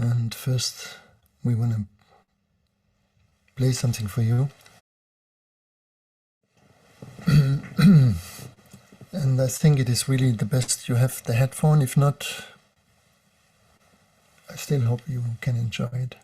And first we want to play something for you. And I think it is really the best you have the headphone. If not, I still hope you can enjoy it.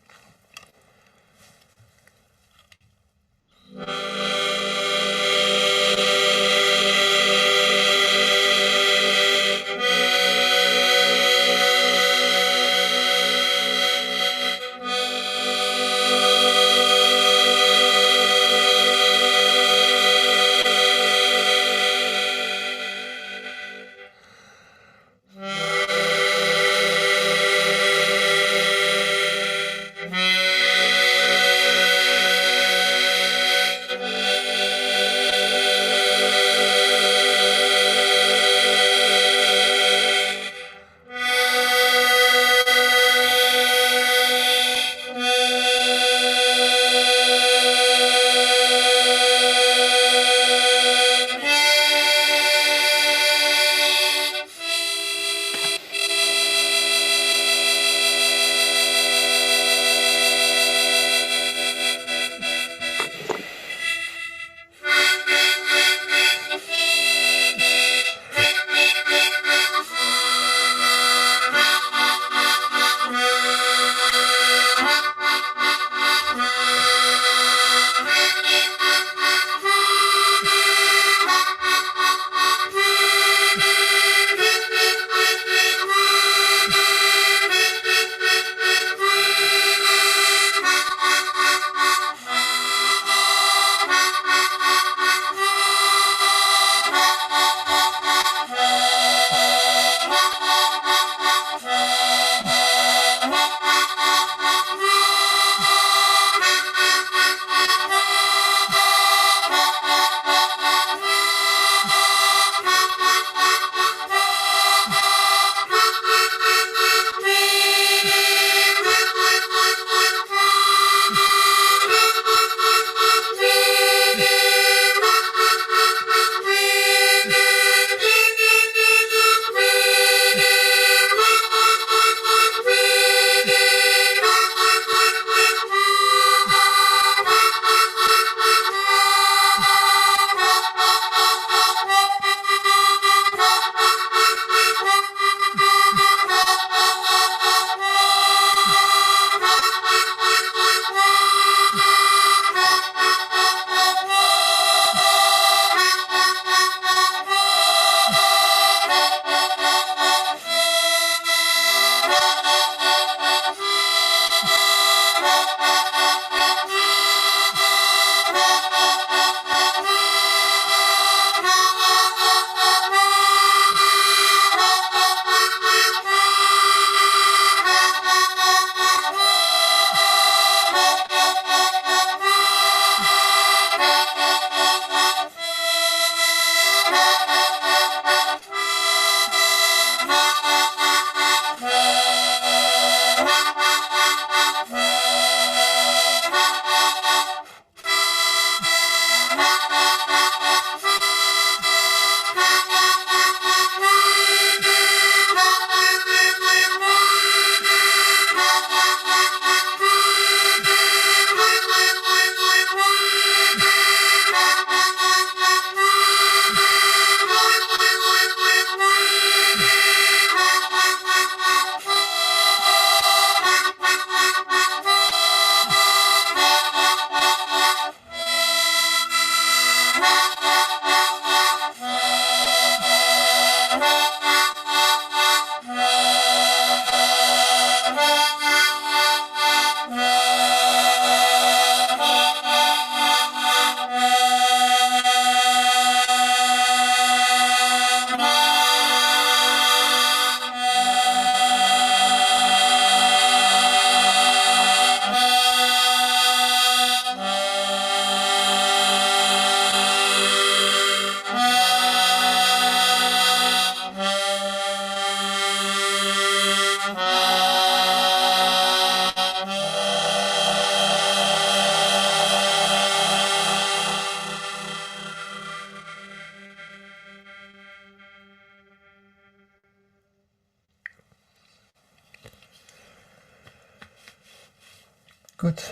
Good.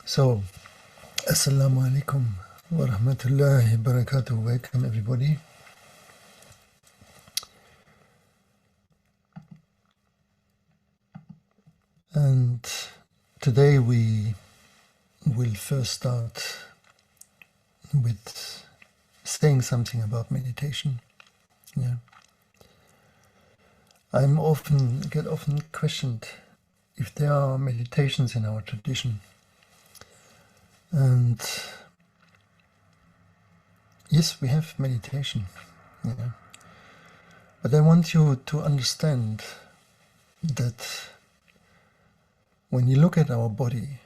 So, Assalamu alaikum wa rahmatullahi wa barakatuh. Welcome everybody. And today we will first start with saying something about meditation. Yeah. I get often questioned if there are meditations in our tradition. And yes, we have meditation. Yeah. But I want you to understand that when we look at our body,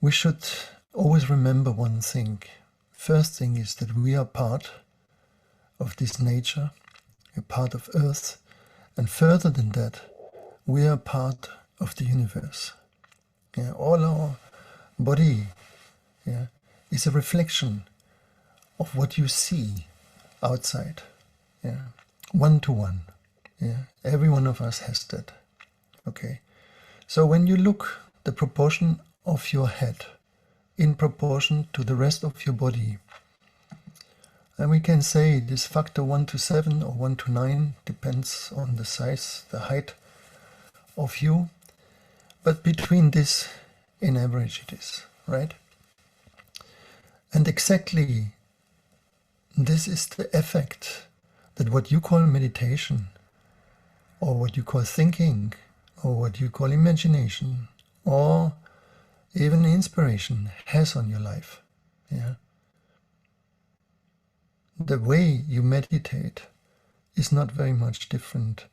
we should always remember one thing. First thing is that we are part of this nature, a part of Earth, and further than that, we are part of the universe. Yeah, all our body is a reflection of what you see outside. Yeah, one to one. Yeah, every one of us has that. Okay, so when you look the proportion of your head in proportion to the rest of your body, and we can say this factor 1 to 7 or 1 to 9 depends on the size, the height of you, but between this, in average it is, right? And exactly this is the effect that what you call meditation, or what you call thinking, or what you call imagination, or even inspiration has on your life. Yeah. The way you meditate is not very much different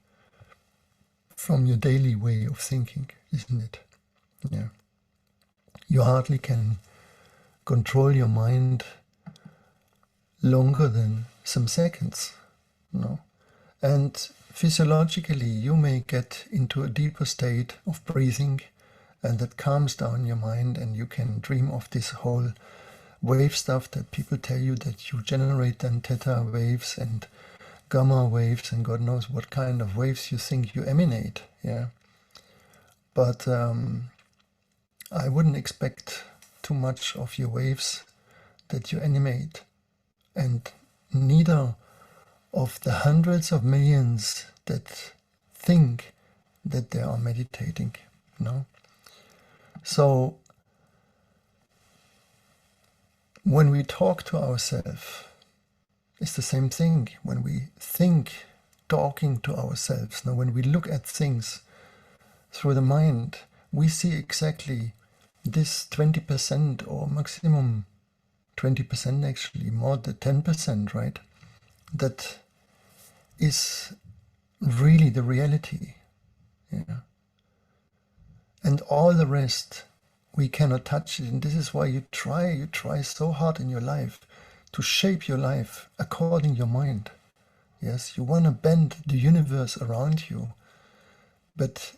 from your daily way of thinking, isn't it? Yeah. You hardly can control your mind longer than some seconds, no? And physiologically, you may get into a deeper state of breathing, and that calms down your mind, and you can dream of this whole wave stuff that people tell you that you generate then theta waves and gamma waves and God knows what kind of waves you think you emanate. Yeah, but I wouldn't expect too much of your waves that you animate, and neither of the hundreds of millions that think that they are meditating. No. So when we talk to ourselves, it's the same thing. When we think, talking to ourselves, now when we look at things through the mind, we see exactly this 20% or maximum 20% actually, more than 10%, right? That is really the reality. Yeah. And all the rest, we cannot touch it. And this is why you try so hard in your life to shape your life according to your mind. Yes, you want to bend the universe around you, but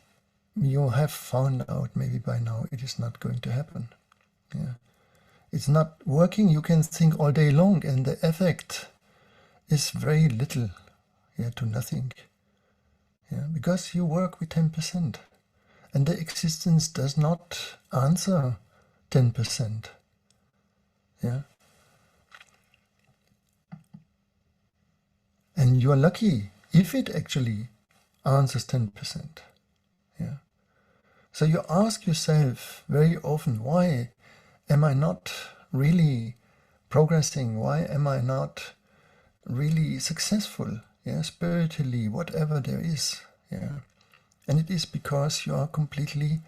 you have found out maybe by now it is not going to happen. Yeah. It's not working. You can think all day long and the effect is very little, to nothing. Yeah, because you work with 10%. And the existence does not answer 10%. Yeah. And you are lucky if it actually answers 10%. Yeah. So you ask yourself very often, why am I not really progressing? Why am I not really successful? Yeah, spiritually, whatever there is. Yeah. And it is because you are completely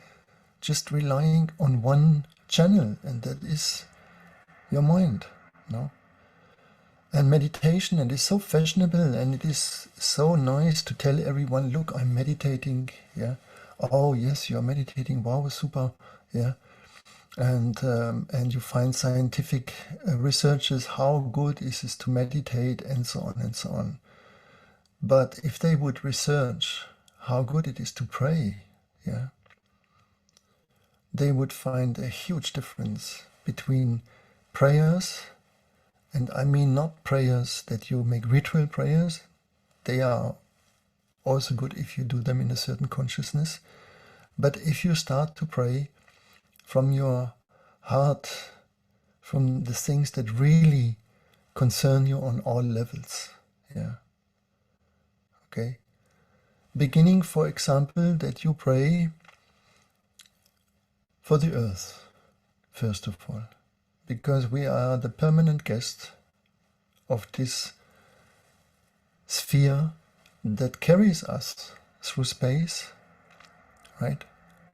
just relying on one channel, and that is your mind. No? And meditation, and it's so fashionable, and it is so nice to tell everyone, look, I'm meditating. Yeah. Oh yes, you're meditating. Wow, super. Yeah. And you find scientific researches, how good is it to meditate, and so on and so on. But if they would research how good it is to pray, yeah, they would find a huge difference between prayers, and I mean not prayers that you make ritual prayers. They are also good if you do them in a certain consciousness, But if you start to pray from your heart, from the things that really concern you on all levels, yeah, okay? Beginning, for example, that you pray for the earth, first of all, because we are the permanent guest of this sphere that carries us through space, right?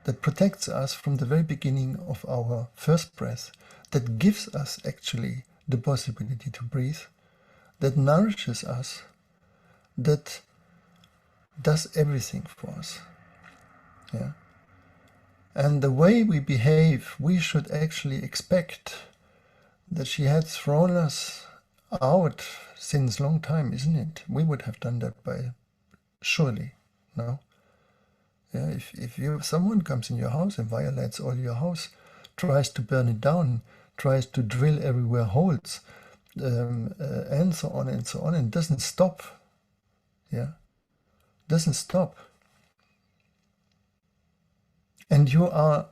That protects us from the very beginning of our first breath, that gives us actually the possibility to breathe, that nourishes us, that does everything for us. Yeah. And the way we behave, we should actually expect that she had thrown us out since long time, isn't it? We would have done that by surely, no? Yeah, if someone comes in your house and violates all your house, tries to burn it down, tries to drill everywhere holes, and so on and so on, and doesn't stop. Yeah, doesn't stop. And you are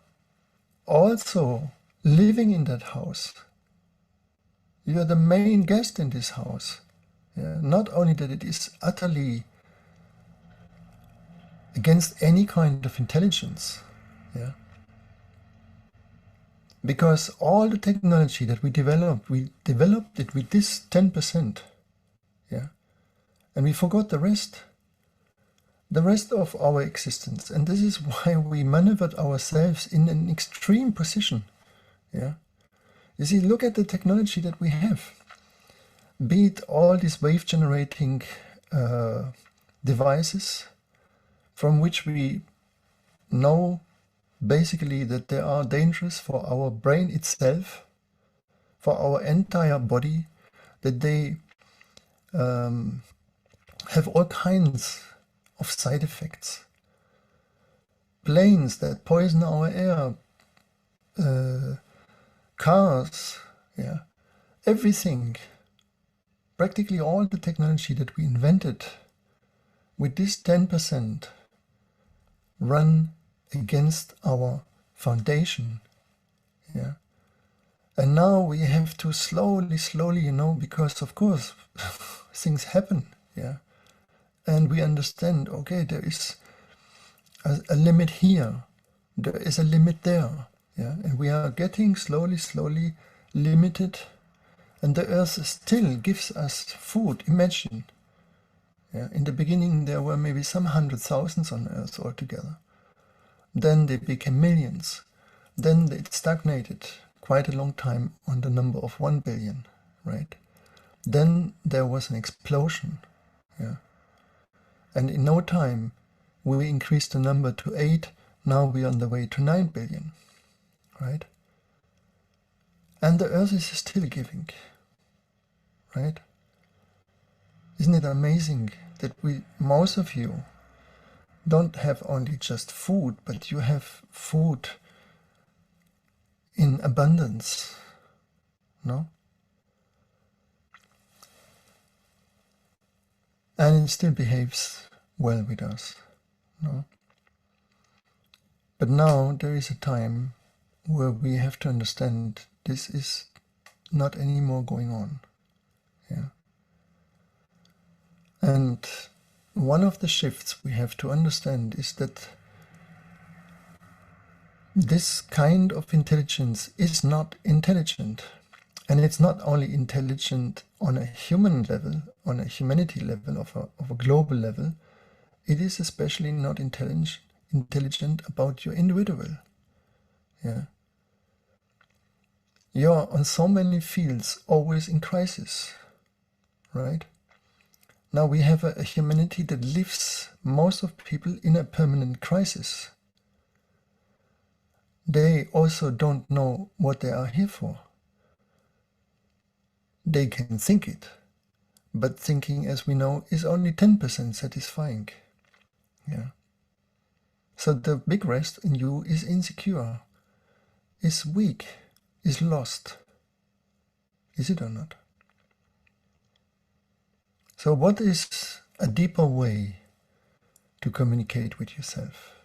also living in that house. You are the main guest in this house. Yeah? Not only that it is utterly against any kind of intelligence, yeah, because all the technology that we developed it with this 10%, yeah, and we forgot the rest of our existence. And this is why we maneuvered ourselves in an extreme position, yeah. You see, look at the technology that we have, be it all these wave generating devices, from which we know basically that they are dangerous for our brain itself, for our entire body, that they have all kinds of side effects. Planes that poison our air, cars, yeah, everything, practically all the technology that we invented with this 10% run against our foundation, yeah. And now we have to slowly, you know, because of course things happen, yeah. And we understand, okay, there is a limit here, there is a limit there, yeah. And we are getting slowly limited, and the earth still gives us food. Imagine, yeah. In the beginning there were maybe some 100,000 on earth altogether. Then they became millions. Then it stagnated quite a long time on the number of 1 billion, right? Then there was an explosion, yeah. And in no time, we increased the number to 8. Now we are on the way to 9 billion, right? And the earth is still giving, right? Isn't it amazing that most of you, don't have only just food, but you have food in abundance, no? And it still behaves well with us, no? But now there is a time where we have to understand this is not anymore going on, yeah? And one of the shifts we have to understand is that this kind of intelligence is not intelligent. And it's not only intelligent on a human level, on a humanity level, of a global level, it is especially not intelligent about your individual. Yeah. You're on so many fields always in crisis, right? Now we have a humanity that lives, most of people, in a permanent crisis. They also don't know what they are here for. They can think it, but thinking, as we know, is only 10% satisfying. Yeah. So the big rest in you is insecure, is weak, is lost. Is it or not? So what is a deeper way to communicate with yourself?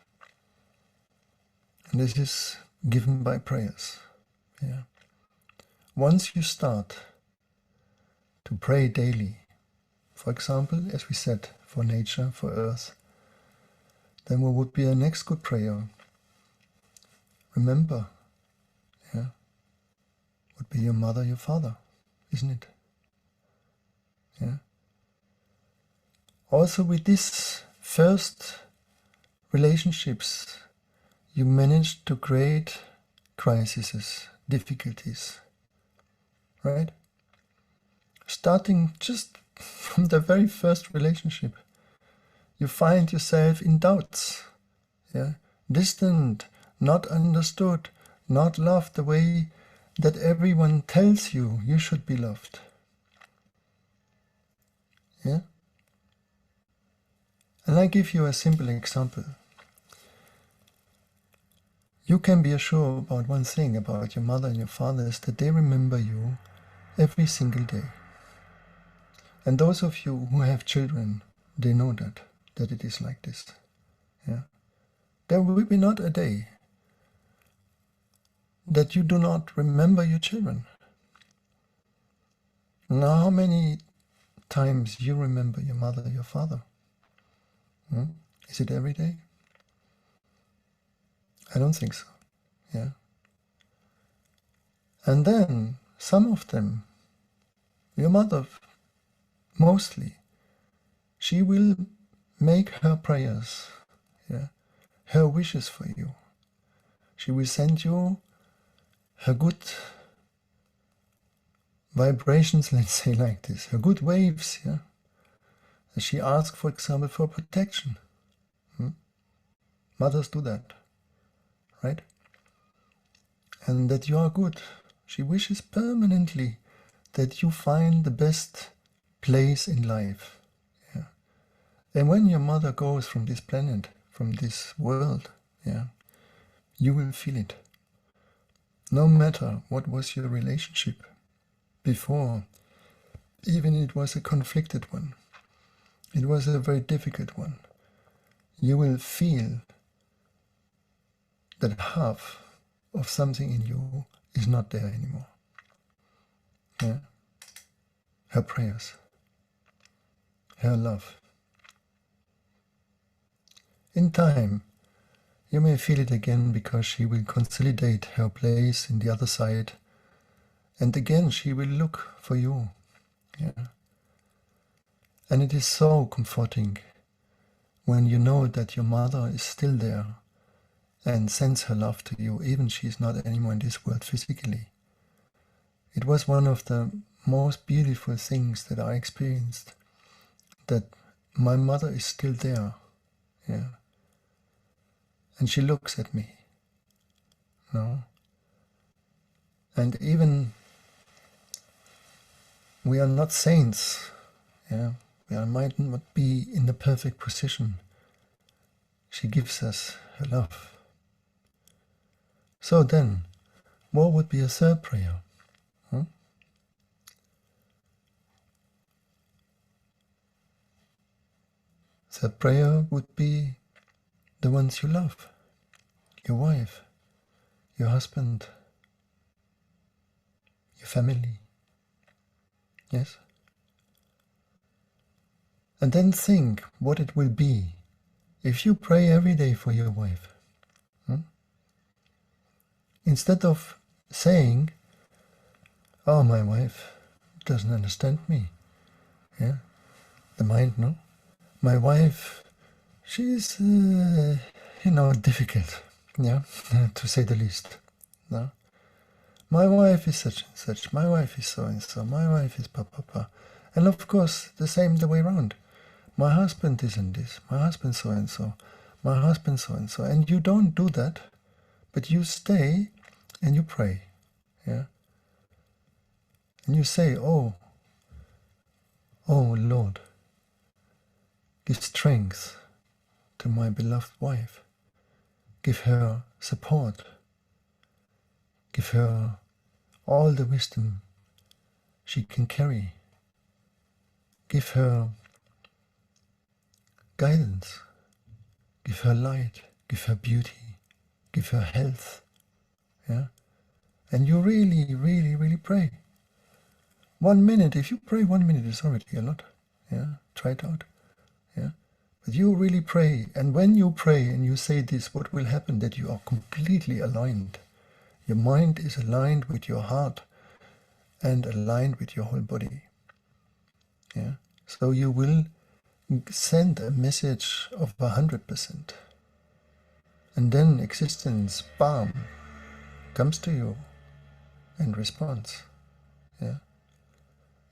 And this is given by prayers. Yeah. Once you start to pray daily, for example, as we said, for nature, for earth, then what would be a next good prayer? Remember, yeah, would be your mother, your father, isn't it? Yeah. Also with these first relationships, you managed to create crises, difficulties, right? Starting just from the very first relationship, you find yourself in doubts, yeah, distant, not understood, not loved the way that everyone tells you you should be loved. Yeah? And I give you a simple example. You can be assured about one thing about your mother and your father is that they remember you every single day. And those of you who have children, they know that it is like this. Yeah? There will be not a day that you do not remember your children. Now, how many times you remember your mother, your father? Is it every day? I don't think so. Yeah. And then some of them, your mother mostly, she will make her prayers, yeah, her wishes for you. She will send you her good vibrations, let's say like this, her good waves, yeah. She asks, for example, for protection. Mothers do that, right? And that you are good. She wishes permanently that you find the best place in life. Yeah. And when your mother goes from this planet, from this world, yeah, you will feel it. No matter what was your relationship before, even it was a conflicted one, it was a very difficult one, you will feel that half of something in you is not there anymore. Yeah? Her prayers, her love. In time, you may feel it again because she will consolidate her place in the other side, and again she will look for you. Yeah? And it is so comforting when you know that your mother is still there and sends her love to you, even she is not anymore in this world physically. It was one of the most beautiful things that I experienced, that my mother is still there, yeah, and she looks at me, no, and even we are not saints, yeah, we might not be in the perfect position. She gives us her love. So then, what would be a third prayer? Third prayer would be the ones you love, your wife, your husband, your family. Yes? And then think what it will be if you pray every day for your wife. Instead of saying, oh, my wife doesn't understand me. Yeah? The mind, no? My wife, she's, difficult, yeah, to say the least. No? My wife is such and such, my wife is so and so, my wife is pa. And of course, the way around. My husband isn't this, my husband so and so, my husband so and so. And you don't do that, but you stay and you pray. Yeah? And you say, oh Lord, give strength to my beloved wife. Give her support. Give her all the wisdom she can carry. Give her guidance. Give her light. Give her beauty. give her health. Yeah? And you really, really, really pray. 1 minute, if you pray 1 minute, it's already a lot. Yeah? Try it out. Yeah? But you really pray, and when you pray and you say this, what will happen? That you are completely aligned. Your mind is aligned with your heart and aligned with your whole body. Yeah? So you will send a message of 100%. And then existence, bam, comes to you and responds. Yeah?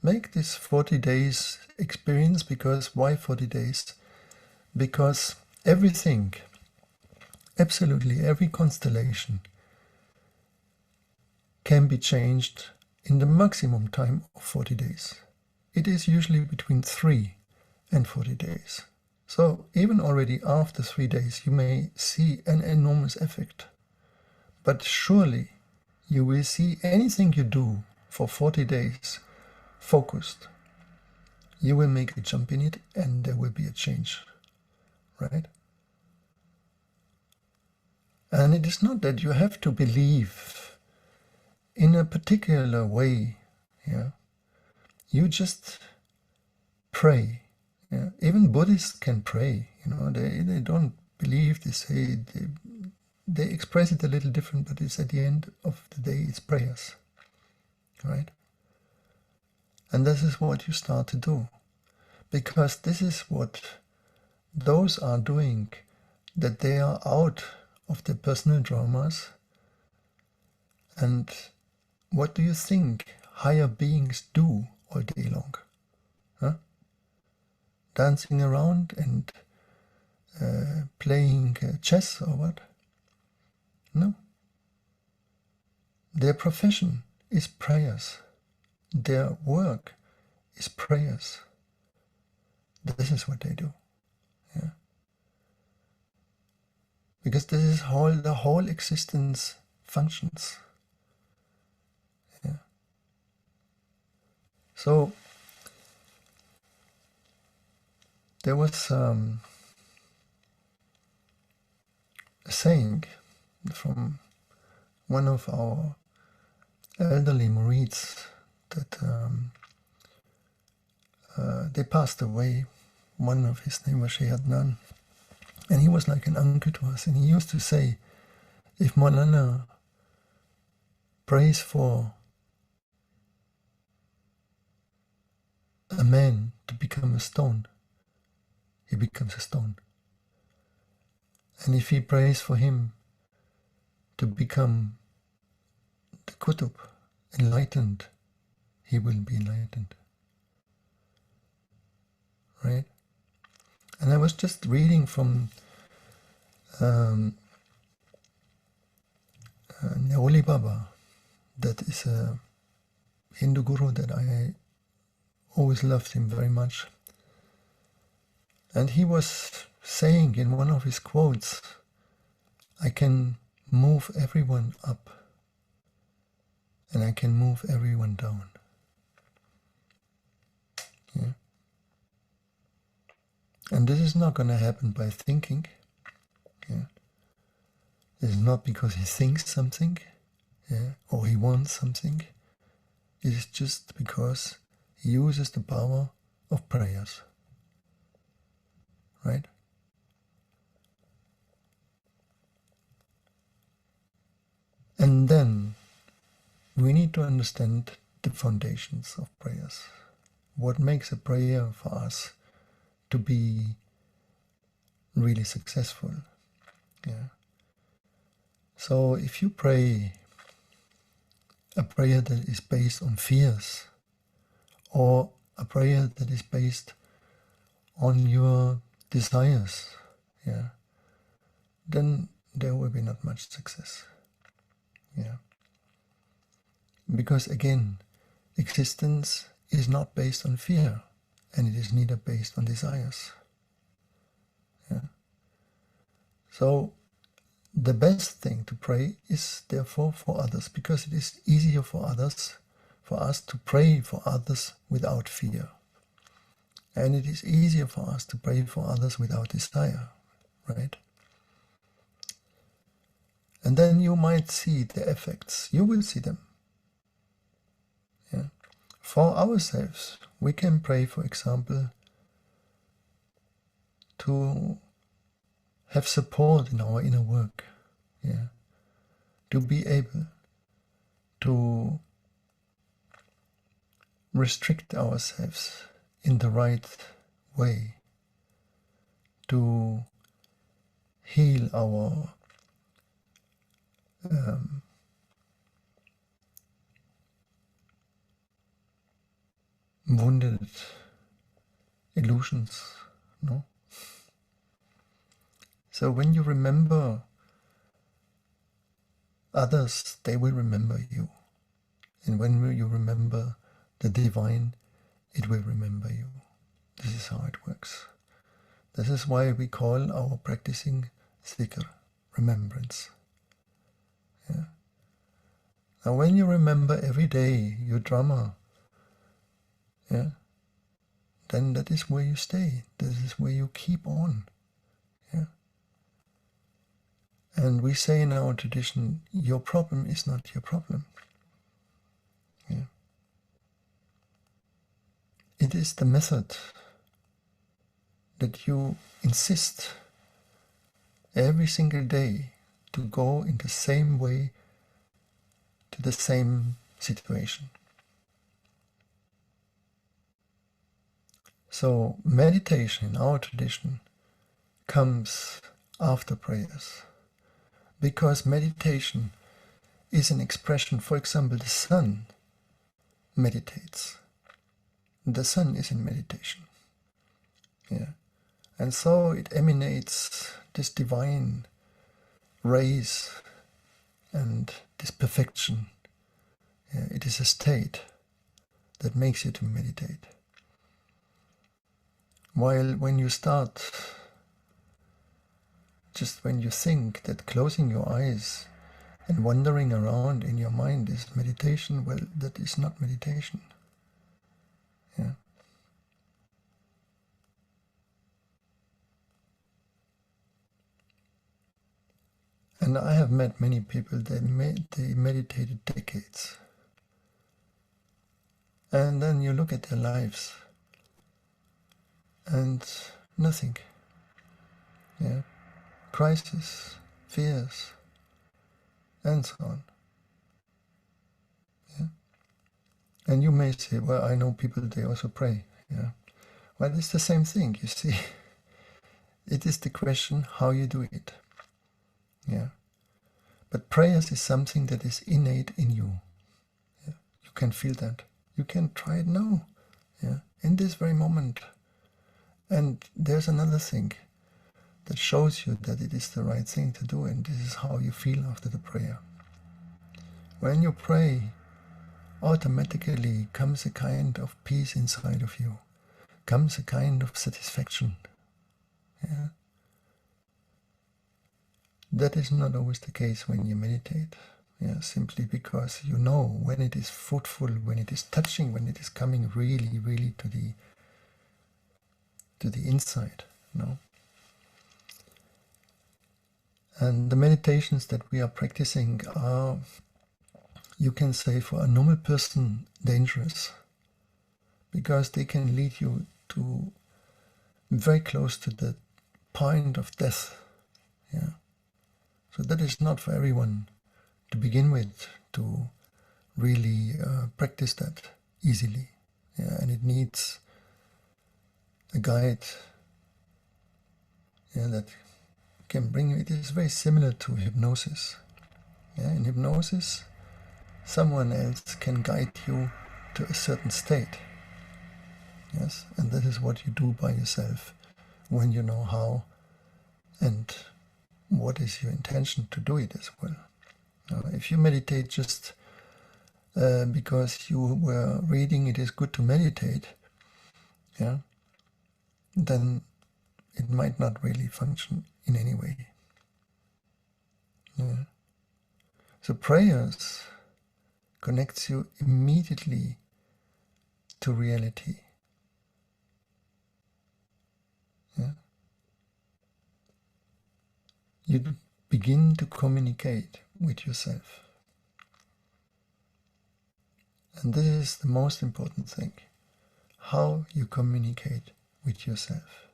Make this 40 days experience, because why 40 days? Because everything, absolutely every constellation, can be changed in the maximum time of 40 days. It is usually between 3 and 40 days. So even already after 3 days you may see an enormous effect. But surely you will see anything you do for 40 days focused. You will make a jump in it and there will be a change. Right? And it is not that you have to believe in a particular way. Yeah? You just pray. Yeah? Even Buddhists can pray. They don't believe, they say, they express it a little different, but it's at the end of the day, it's prayers. Right? And this is what you start to do. Because this is what those are doing, that they are out of their personal dramas. And what do you think higher beings do all day long? Huh? Dancing around and playing chess or what? No. Their profession is prayers. Their work is prayers. This is what they do. Yeah? Because this is how the whole existence functions. Yeah? So there was a saying from one of our elderly murids that they passed away. One of his name was Sheikh Adnan, and he was like an uncle to us, and he used to say, if Maulana prays for a man to become a stone, he becomes a stone. And if he prays for him to become the Kutub, enlightened, he will be enlightened. Right? And I was just reading from Neoli Baba, that is a Hindu guru that I always loved him very much. And he was saying in one of his quotes, I can move everyone up and I can move everyone down. Yeah? And this is not going to happen by thinking. Yeah? It is not because he thinks something, yeah, or he wants something. It is just because he uses the power of prayers. Right? And then we need to understand the foundations of prayers. What makes a prayer for us to be really successful? Yeah. So if you pray a prayer that is based on fears, or a prayer that is based on your desires, yeah, then there will be not much success. Yeah. Because again, existence is not based on fear, and it is neither based on desires. Yeah. So the best thing to pray is therefore for others, because it is easier for us to pray for others without fear. And it is easier for us to pray for others without desire, right? And then you might see the effects. You will see them. Yeah. For ourselves, we can pray, for example, to have support in our inner work. Yeah. To be able to restrict ourselves in the right way, to heal our wounded illusions, no? So when you remember others, they will remember you. And when you remember the divine, it will remember you. This is how it works. This is why we call our practicing zikr, remembrance. Yeah. Now when you remember every day your drama, yeah, then that is where you stay. This is where you keep on. Yeah. And we say in our tradition, your problem is not your problem. Yeah. It is the method that you insist every single day to go in the same way to the same situation. So meditation in our tradition comes after prayers, because meditation is an expression. For example, the sun meditates. The sun is in meditation. Yeah. And so it emanates this divine rays and this perfection. Yeah. It is a state that makes you to meditate. While when you start, just when you think that closing your eyes and wandering around in your mind is meditation, well, that is not meditation. Yeah. And I have met many people, they meditated decades. And then you look at their lives and nothing. Yeah. Crisis, fears, and so on. Yeah. And you may say, well, I know people, they also pray. Yeah. Well, it's the same thing, you see. It is the question how you do it. Yeah. But prayers is something that is innate in you. Yeah. You can feel that. You can try it now. Yeah. In this very moment. And there's another thing that shows you that it is the right thing to do, and this is how you feel after the prayer. When you pray, automatically comes a kind of peace inside of you, comes a kind of satisfaction. Yeah. That is not always the case when you meditate. Yeah, simply because you know when it is fruitful, when it is touching, when it is coming really, really to the inside. No. And the meditations that we are practicing are, you can say, for a normal person, dangerous, because they can lead you to very close to the point of death. Yeah. So that is not for everyone to begin with, to really practice that easily. Yeah. And it needs a guide, yeah, that can bring you. It is very similar to hypnosis. Yeah. In hypnosis, someone else can guide you to a certain state. Yes, and that is what you do by yourself when you know how and what is your intention to do it as well. If you meditate just because you were reading it is good to meditate, yeah, then it might not really function in any way. Yeah. So prayers connects you immediately to reality. Yeah. begin to communicate with yourself. And this is the most important thing, how you communicate with yourself.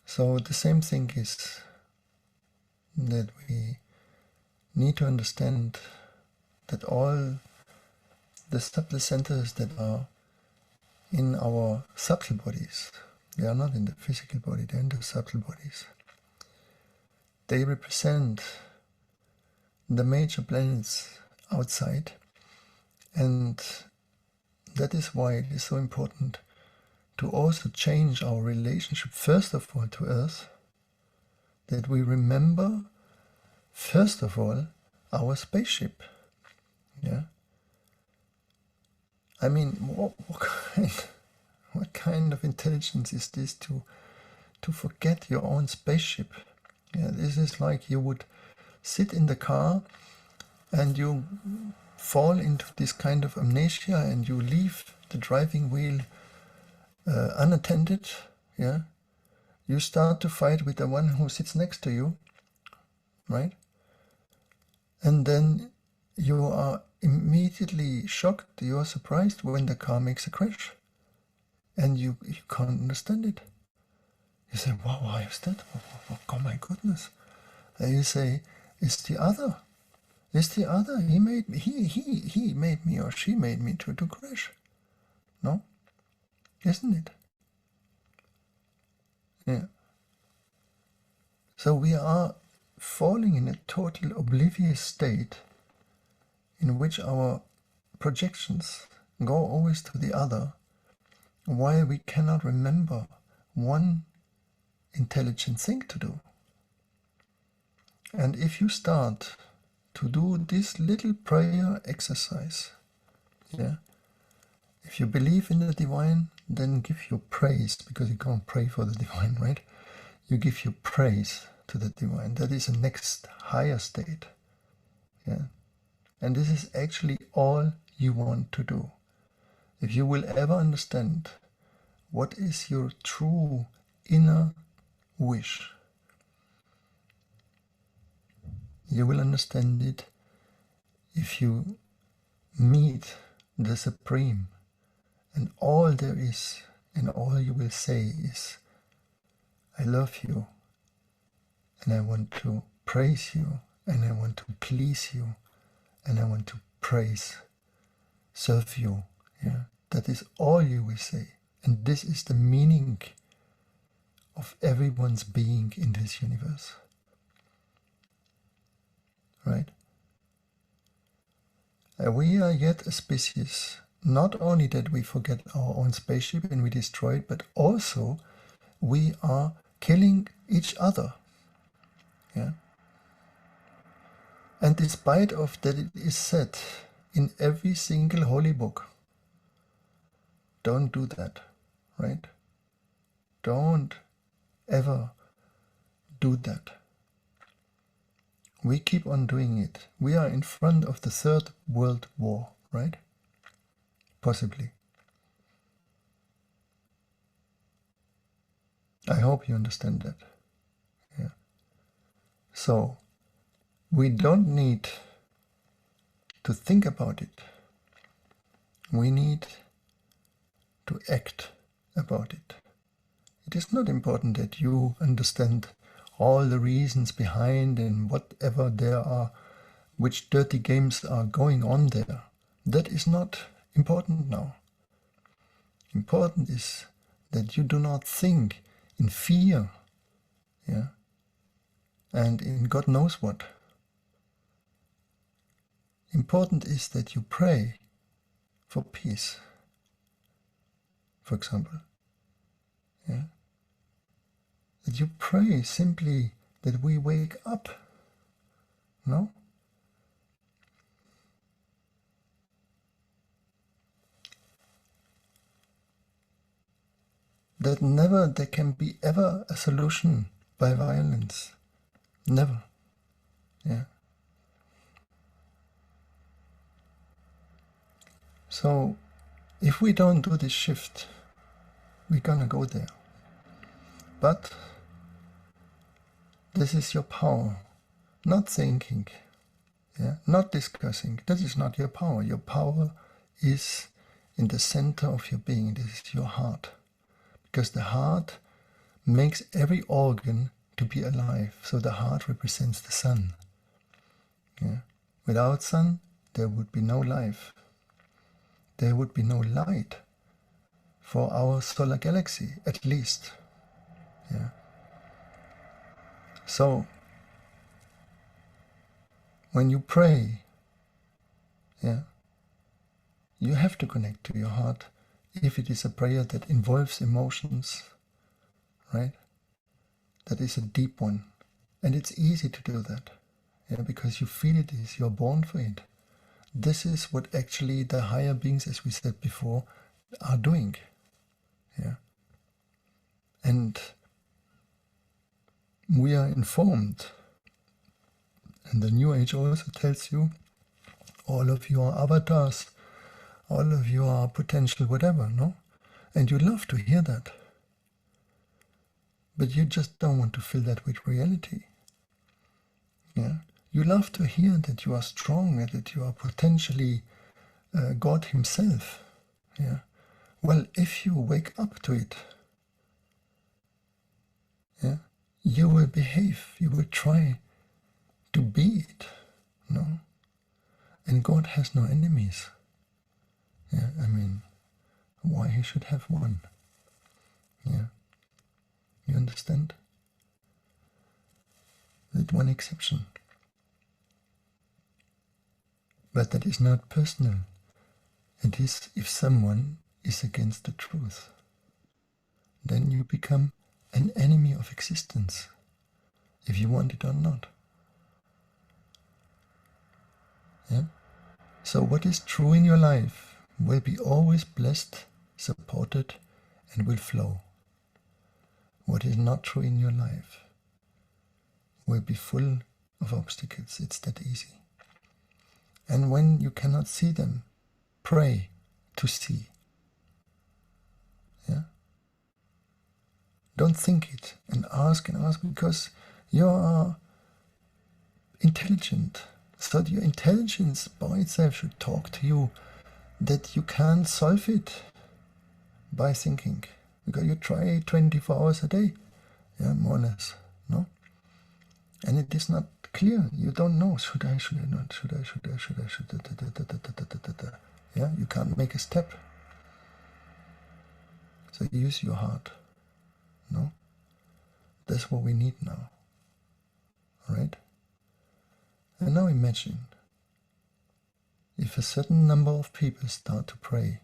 So the same thing is that we need to understand that all the subtle centers that are in our subtle bodies, they are not in the physical body, they're in the subtle bodies. They represent the major planets outside, and that is why it is so important to also change our relationship, first of all, to Earth, that we remember, first of all, our spaceship. Yeah. I mean, what kind of intelligence is this to forget your own spaceship? Yeah, this is like you would sit in the car and you fall into this kind of amnesia and you leave the driving wheel unattended. Yeah, you start to fight with the one who sits next to you, right? And then you are immediately shocked, you are surprised when the car makes a crash. And you can't understand it. You say, wow, why is that? Oh my goodness. And you say, it's the other. It's the other. He made me or she made me to crash. No? Isn't it? Yeah. So we are falling in a total oblivious state in which our projections go always to the other, while we cannot remember one intelligent thing to do. And if you start to do this little prayer exercise, yeah, if you believe in the divine, then give your praise, because you can't pray for the divine, right? You give your praise to the divine. That is the next higher state. Yeah. And this is actually all you want to do. If you will ever understand what is your true inner wish, you will understand it if you meet the Supreme, and all there is and all you will say is, I love you, and I want to praise you, and I want to please you, and I want to praise, serve you. Yeah, that is all you will say. And this is the meaning of everyone's being in this universe. Right? We are yet a species, not only that we forget our own spaceship and we destroy it, but also we are killing each other. Yeah? And despite of that, it is said in every single holy book, don't do that, right? Don't ever do that. We keep on doing it. We are in front of the Third World War, right? Possibly. I hope you understand that. Yeah. So, we don't need to think about it. We need to act about it. It is not important that you understand all the reasons behind and whatever there are, which dirty games are going on there. That is not important now. Important is that you do not think in fear, yeah, and in God knows what. Important is that you pray for peace, for example. Yeah? That you pray simply that we wake up. No? That there can be ever a solution by violence. Never. Yeah. So if we don't do this shift, we're gonna go there. But this is your power, not thinking, yeah, not discussing. That is not your power. Your power is in the center of your being. This is your heart, because the heart makes every organ to be alive. So the heart represents the sun. Yeah. Without sun, there would be no life. There would be no light for our solar galaxy, at least. Yeah. So when you pray, yeah, you have to connect to your heart. If it is a prayer that involves emotions, right? That is a deep one. And it's easy to do that. Yeah, because you feel it is, you're born for it. This is what actually the higher beings, as we said before, are doing. Yeah. And we are informed. And the New Age also tells you, all of you are avatars, all of you are potential whatever, no? And you love to hear that. But you just don't want to fill that with reality. Yeah. You love to hear that you are strong and that you are potentially God himself. Yeah. Well, if you wake up to it, yeah, you will behave, you will try to be it. No? And God has no enemies. Yeah, I mean, why he should have one? Yeah. You understand? With one exception. But that is not personal. It is if someone is against the truth. Then you become an enemy of existence, if you want it or not. Yeah? So what is true in your life will be always blessed, supported, and will flow. What is not true in your life will be full of obstacles. It's that easy. And when you cannot see them, pray to see. Yeah? Don't think it and ask, because you are intelligent. So your intelligence by itself should talk to you that you can't solve it by thinking. Because you try 24 hours a day, yeah, more or less, no? And it is not clear. You don't know, should I not, should I, yeah, you can't make a step. So use your heart, no? That's what we need now, all right? And now imagine if a certain number of people start to pray,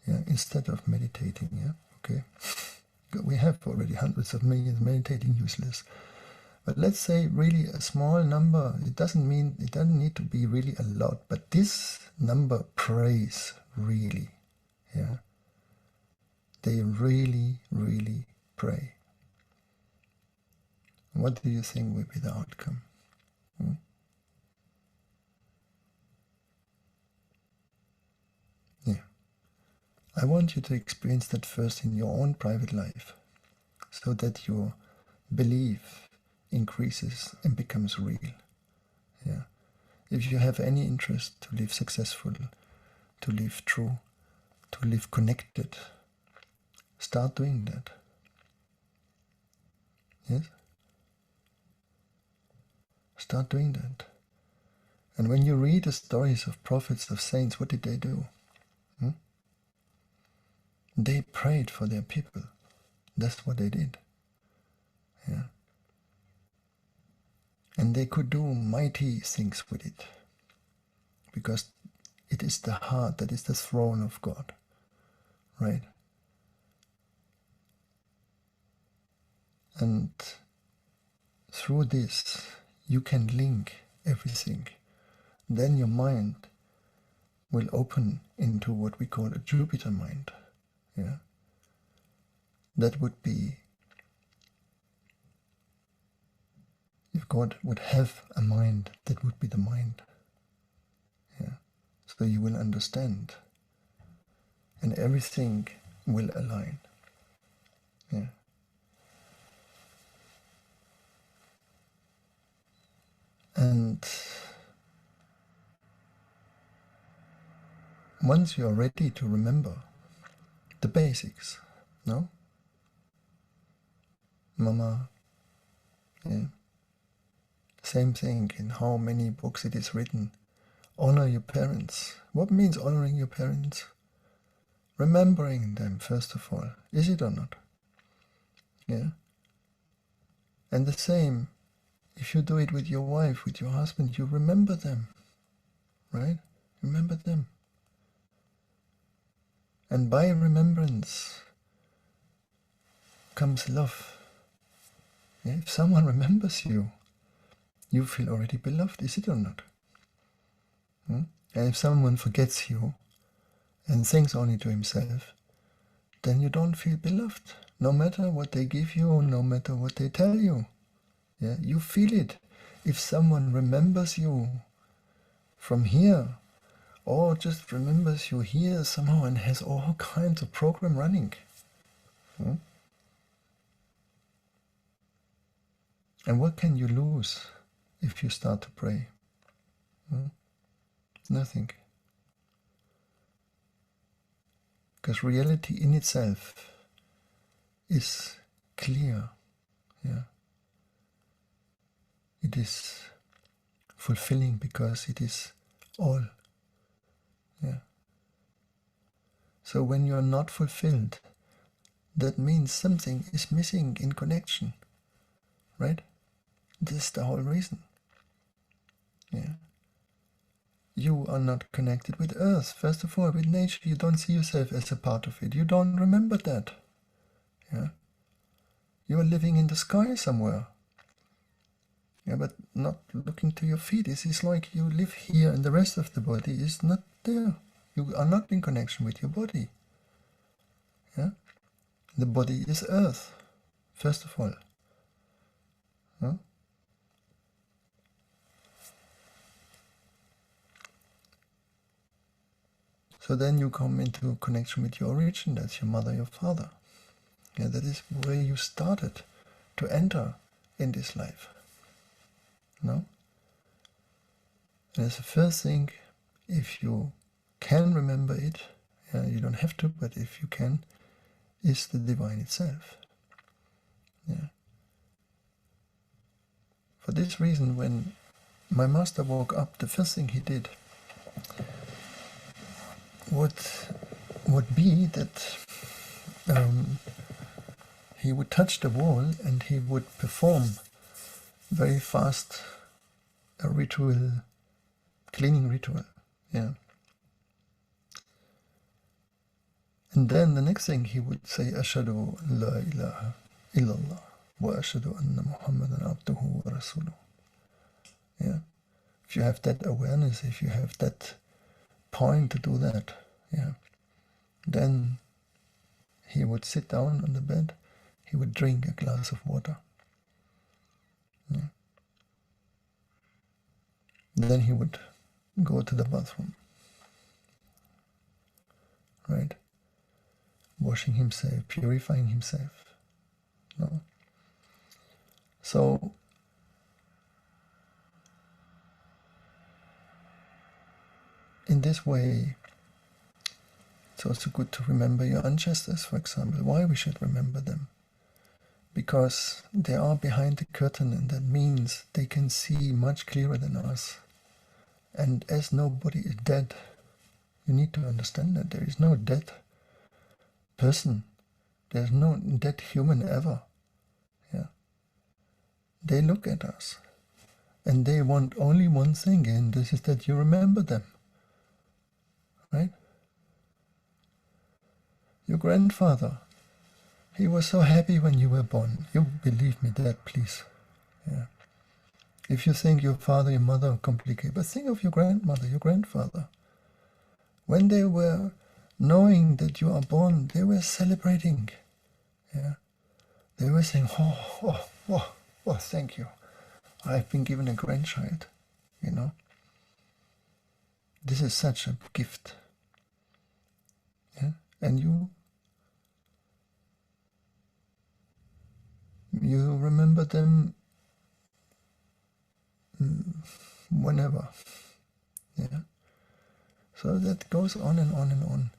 yeah, instead of meditating, yeah, okay? We have already hundreds of millions meditating useless. But let's say really a small number. It doesn't need to be really a lot, but this number prays really, yeah. They really, really pray. What do you think will be the outcome? Yeah. I want you to experience that first in your own private life, so that your belief increases and becomes real. Yeah. If you have any interest to live successful, to live true, to live connected, start doing that. Yes? Start doing that. And when you read the stories of prophets, of saints, what did they do? They prayed for their people. That's what they did. Yeah. And they could do mighty things with it, because it is the heart that is the throne of God, right? And through this, you can link everything. Then your mind will open into what we call a Jupiter mind. Yeah, that would be, if God would have a mind, that would be the mind. Yeah. So you will understand, and everything will align. Yeah. And once you are ready to remember the basics, no? Mama, yeah. Same thing in how many books it is written. Honor your parents. What means honoring your parents? Remembering them, first of all. Is it or not? Yeah. And the same, if you do it with your wife, with your husband, you remember them. Right? Remember them. And by remembrance comes love. Yeah? If someone remembers you, you feel already beloved, is it or not? And if someone forgets you and thinks only to himself, then you don't feel beloved, no matter what they give you, no matter what they tell you. Yeah, you feel it. If someone remembers you from here, or just remembers you here somehow and has all kinds of program running. And what can you lose if you start to pray? Nothing. Because reality in itself is clear. Yeah. It is fulfilling because it is all. Yeah. So when you are not fulfilled, that means something is missing in connection. Right? This is the whole reason. Yeah. You are not connected with earth. First of all, with nature, you don't see yourself as a part of it. You don't remember that. Yeah. You are living in the sky somewhere. Yeah, but not looking to your feet. It is like you live here and the rest of the body is not there. You are not in connection with your body. Yeah. The body is earth, first of all. Huh? So then you come into connection with your origin. That's your mother, your father. Yeah, that is where you started to enter in this life. No? And as the first thing, if you can remember it, you don't have to, but if you can, is the divine itself. Yeah. For this reason, when my master woke up, the first thing he did would be that he would touch the wall and he would perform very fast a ritual, cleaning ritual. Yeah. And then the next thing he would say, Ashhadu an la ilaha illallah wa ashhadu anna Muhammadan abduhu wa rasuluh. Yeah. If you have that awareness, if you have that point to do that, yeah, then he would sit down on the bed, he would drink a glass of water. Yeah. Then he would go to the bathroom, right? Washing himself, purifying himself. No. So in this way, it's also good to remember your ancestors, for example. Why we should remember them? Because they are behind the curtain, and that means they can see much clearer than us. And as nobody is dead, you need to understand that there is no dead person. There's no dead human ever. Yeah. They look at us and they want only one thing, and this is that you remember them. Right? Your grandfather, he was so happy when you were born. You believe me that, please. Yeah. If you think your father, your mother are complicated, but think of your grandmother, your grandfather. When they were knowing that you are born, they were celebrating. Yeah. They were saying, oh, thank you. I've been given a grandchild, you know. This is such a gift. Yeah? And you remember them whenever. Yeah. So that goes on and on and on.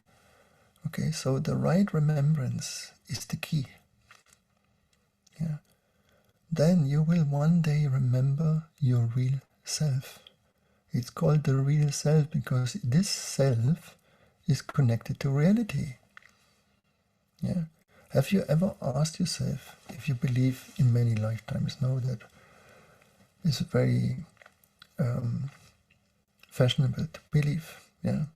Okay, so the right remembrance is the key. Yeah. Then you will one day remember your real self. It's called the real self because this self is connected to reality. Yeah. Have you ever asked yourself if you believe in many lifetimes? Now that is very fashionable to believe. Yeah.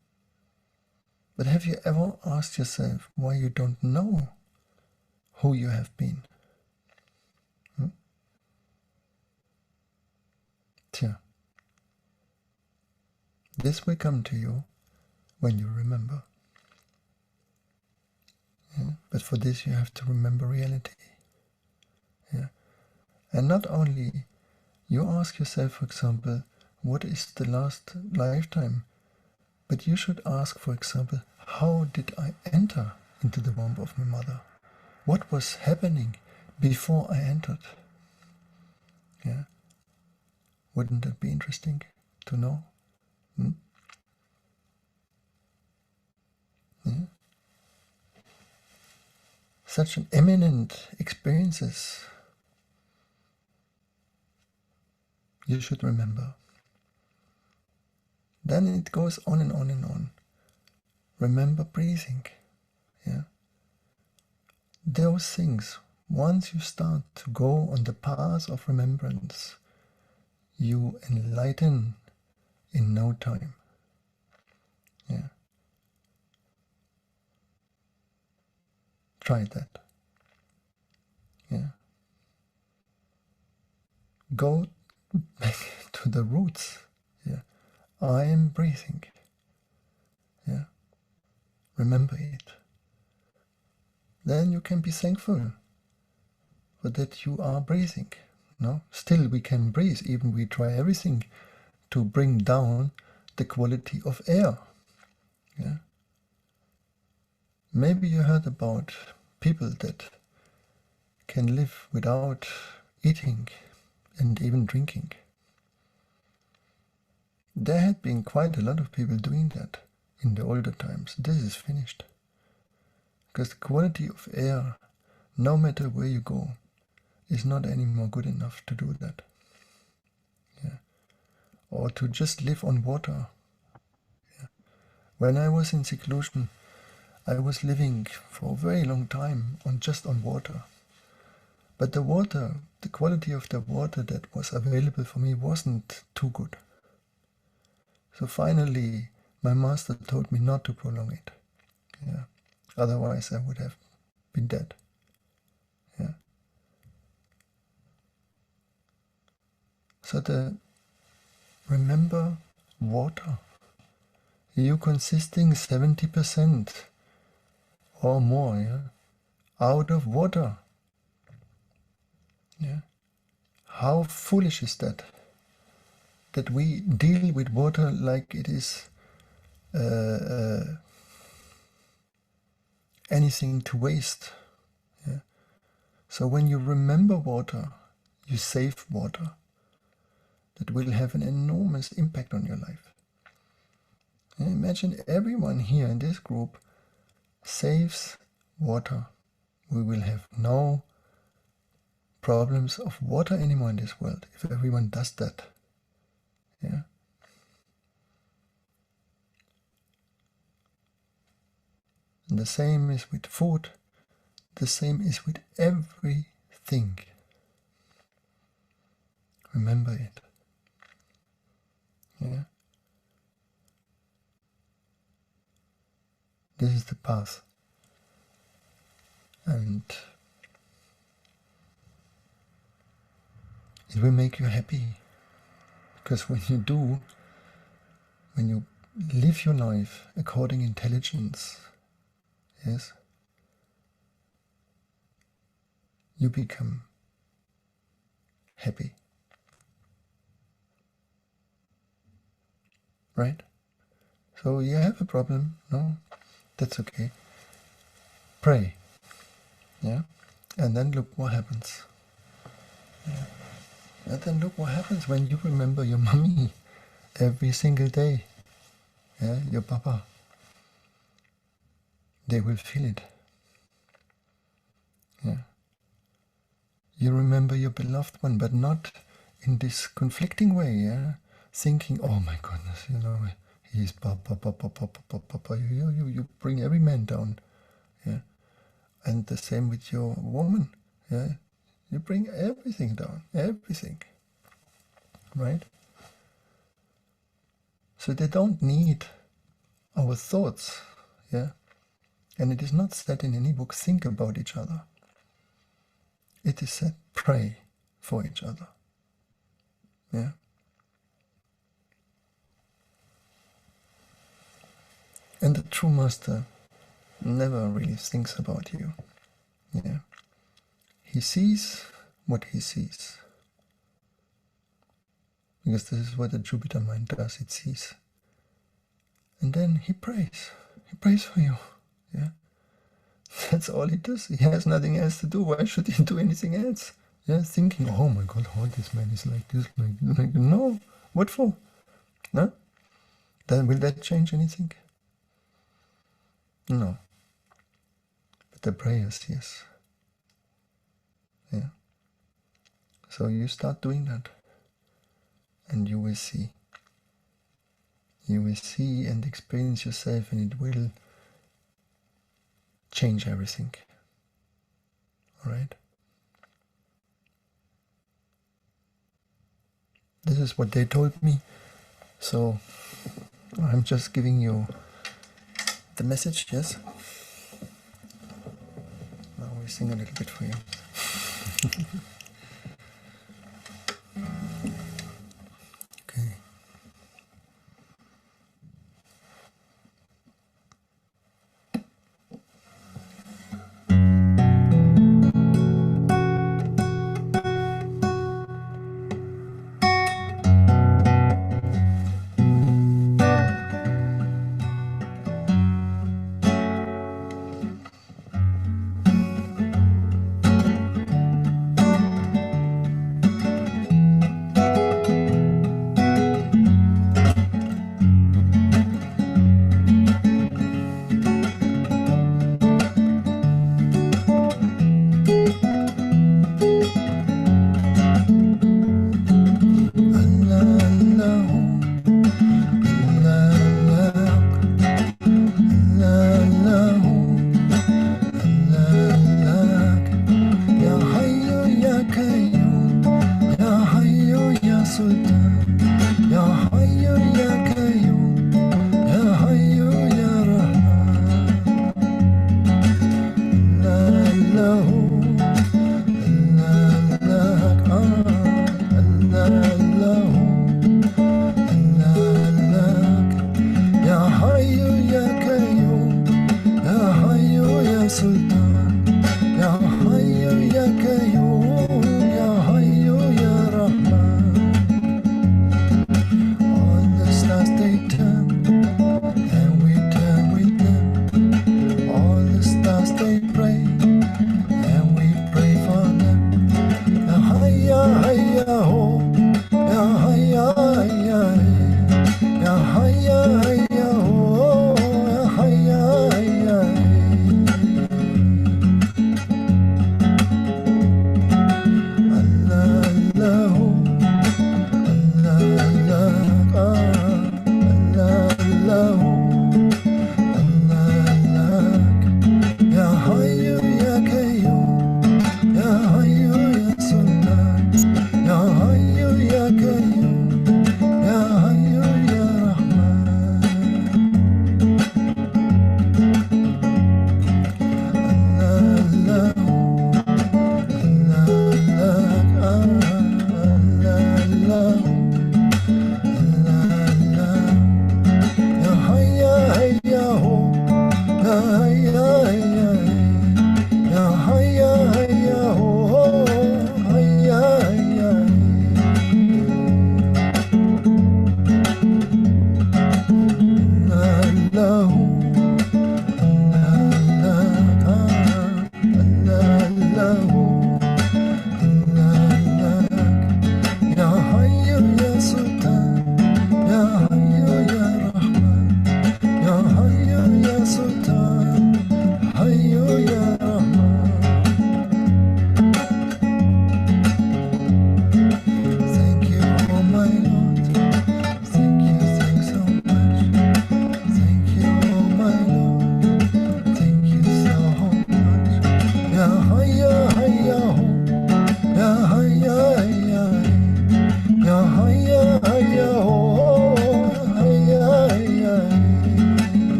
But have you ever asked yourself why you don't know who you have been? Tja. This will come to you when you remember. Yeah? But for this you have to remember reality. Yeah? And not only you ask yourself, for example, what is the last lifetime? But you should ask, for example, how did I enter into the womb of my mother? What was happening before I entered? Yeah. Wouldn't that be interesting to know? Yeah. Such an eminent experiences you should remember. Then it goes on and on and on. Remember breathing. Yeah. Those things, once you start to go on the path of remembrance, you enlighten in no time. Yeah. Try that. Yeah. Go back to the roots. Yeah. I am breathing. Yeah. Remember it. Then you can be thankful for that you are breathing. No? Still we can breathe, even we try everything to bring down the quality of air. Yeah. Maybe you heard about people that can live without eating and even drinking. There had been quite a lot of people doing that in the older times. This is finished. Because the quality of air, no matter where you go, is not anymore good enough to do that. Yeah. Or to just live on water. Yeah. When I was in seclusion, I was living for a very long time just on water. But the water, the quality of the water that was available for me wasn't too good. So finally, my master told me not to prolong it. Yeah. Otherwise, I would have been dead. Yeah. So remember water. You consisting 70% or more, yeah, out of water. Yeah. How foolish is that? That we deal with water like it is anything to waste. Yeah. So when you remember water, you save water. That will have an enormous impact on your life. And imagine everyone here in this group saves water. We will have no problems of water anymore in this world if everyone does that. Yeah. And the same is with food. The same is with everything. Remember it. Yeah. This is the path. And it will make you happy. Because when you do, when you live your life according to intelligence, yes, you become happy. right? So you have a problem, no? That's okay. Pray, yeah? And then look what happens. Yeah. And then look what happens when you remember your mommy every single day. Yeah, your papa. They will feel it. Yeah. You remember your beloved one, but not in this conflicting way, yeah? Thinking, oh my goodness, he's papa, papa, papa, papa, papa. You bring every man down. Yeah. And the same with your woman. Yeah. You bring everything down. Everything. Right? So they don't need our thoughts. Yeah. And it is not said in any book, think about each other. It is said, pray for each other. Yeah. And the true master never really thinks about you. Yeah. He sees what he sees. Because this is what the Jupiter mind does, it sees. And then he prays. He prays for you. Yeah. That's all he does. He has nothing else to do. Why should he do anything else? Yeah, thinking, oh my God, how this man is like this, like no. What for? No? Then will that change anything? No. But the prayers, yes. Yeah. So you start doing that, and you will see. You will see and experience yourself, and it will change everything. All right? This is what they told me, so I'm just giving you the message, yes? Now we sing a little bit for you. Okay.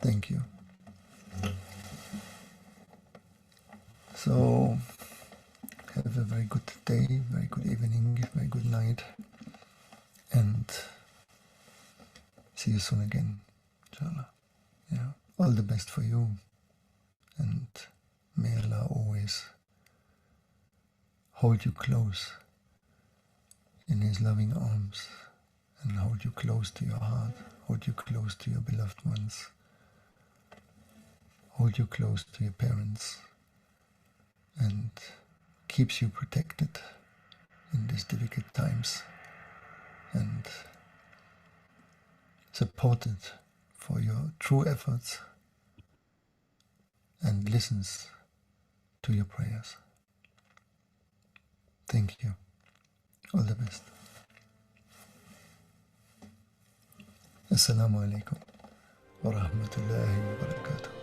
Thank you. So, have a very good day, very good evening, very good night, and see you soon again, inshallah. Yeah, all the best for you, and may Allah always hold you close in His loving arms and hold you close to your heart, hold you close to your beloved ones, hold you close to your parents, and keeps you protected in these difficult times and supported for your true efforts and listens to your prayers. Thank you. All the best. Assalamu alaikum wa rahmatullahi wa barakatuh.